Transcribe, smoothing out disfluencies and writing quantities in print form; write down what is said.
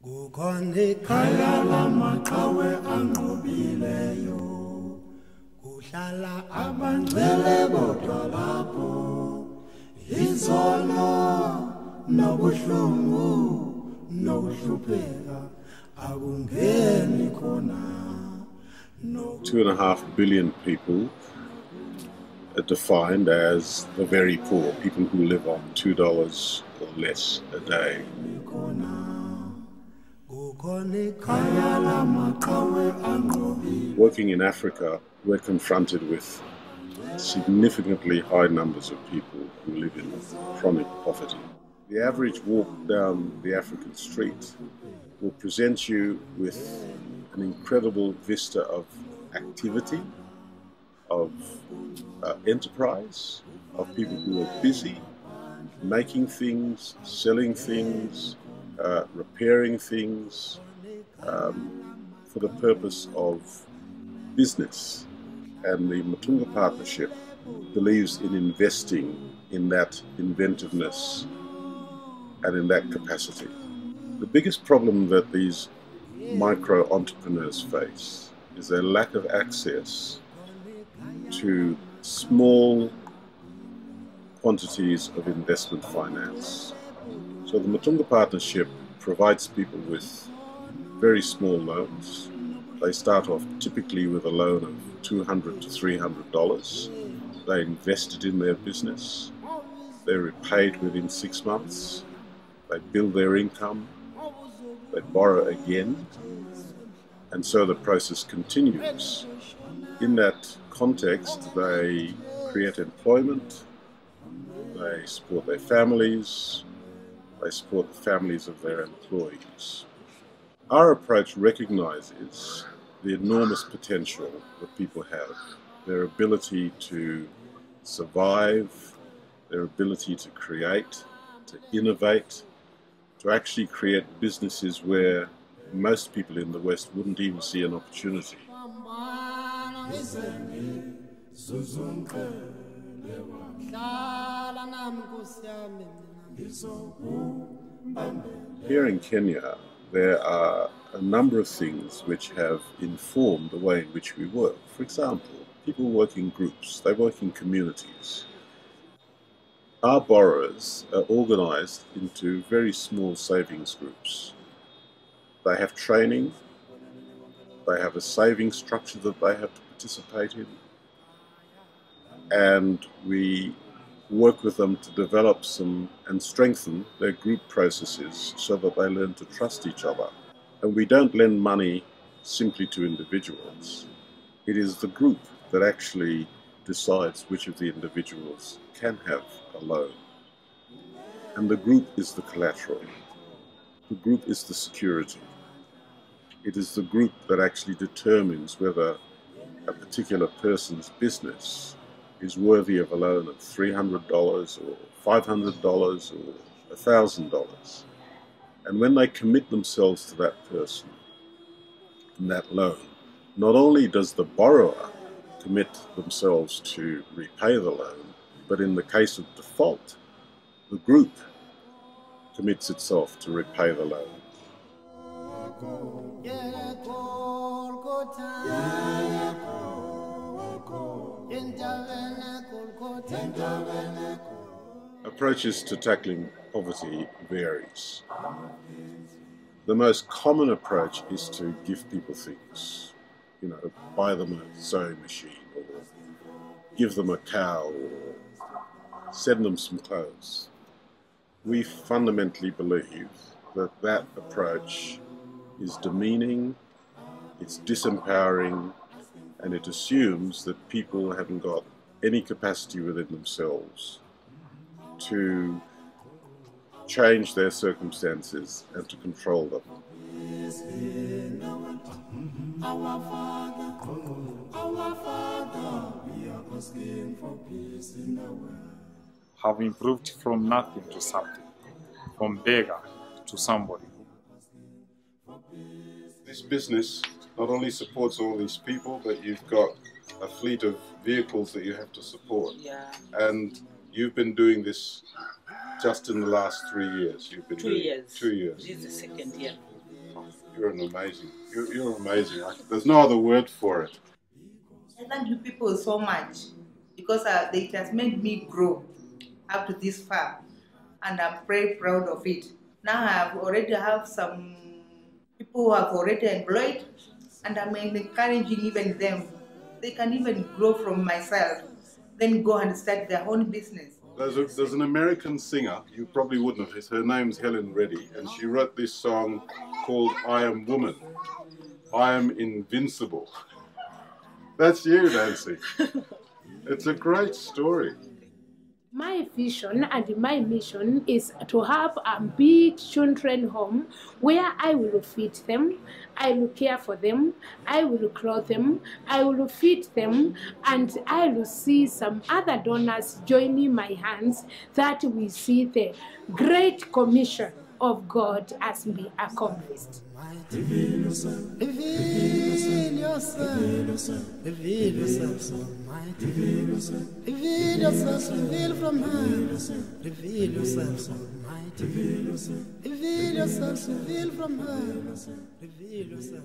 2.5 billion people are defined as the very poor, people who live on $2 or less a day. Working in Africa, we're confronted with significantly high numbers of people who live in chronic poverty. The average walk down the African street will present you with an incredible vista of activity, of enterprise, of people who are busy, making things, selling things, repairing things, for the purpose of business. And the Mutunga Partnership believes in investing in that inventiveness and in that capacity. The biggest problem that these micro entrepreneurs face is their lack of access to small quantities of investment finance. So the Mutunga Partnership provides people with very small loans. They start off typically with a loan of $200 to $300. They invested in their business. They're repaid within 6 months. They build their income. They borrow again. And so the process continues. In that context, they create employment. They support their families. They support the families of their employees. Our approach recognizes the enormous potential that people have, their ability to survive, their ability to create, to innovate, to actually create businesses where most people in the West wouldn't even see an opportunity. Here in Kenya, there are a number of things which have informed the way in which we work. For example, people work in groups, they work in communities. Our borrowers are organized into very small savings groups. They have training, they have a savings structure that they have to participate in, and we work with them to develop and strengthen their group processes so that they learn to trust each other. And we don't lend money simply to individuals. It is the group that actually decides which of the individuals can have a loan. And the group is the collateral. The group is the security. It is the group that actually determines whether a particular person's business is worthy of a loan of $300 or $500 or $1,000. And when they commit themselves to that person and that loan, not only does the borrower commit themselves to repay the loan, but in the case of default, the group commits itself to repay the loan. Approaches to tackling poverty varies. The most common approach is to give people things. Buy them a sewing machine, or give them a cow, or send them some clothes. We fundamentally believe that that approach is demeaning, it's disempowering, and it assumes that people haven't got any capacity within themselves to change their circumstances and to control them. Have improved from nothing to something, from beggar to somebody. This business not only supports all these people, but you've got a fleet of vehicles that you have to support. Yeah. And you've been doing this just in the last 3 years. You've been 2 doing years. 2 years. This is the second year. You're amazing. You're amazing. There's no other word for it. I thank you people so much because it has made me grow up to this far, and I'm very proud of it. Now I already have some people who have already employed, and I'm encouraging even them. They can even grow from myself, then go and start their own business. There's an American singer, you probably wouldn't have. Her name's Helen Reddy, and she wrote this song called I Am Woman. I am invincible. That's you, Nancy. It's a great story. My vision and my mission is to have a big children home where I will feed them, I will care for them, I will clothe them, I will feed them, and I will see some other donors joining my hands, that we see the great commission of God as be accomplished. Reveal yourself, reveal yourself, reveal yourself, Almighty. Reveal yourself, reveal from her. Reveal yourself, Almighty. Reveal yourself, reveal from her. Reveal yourself.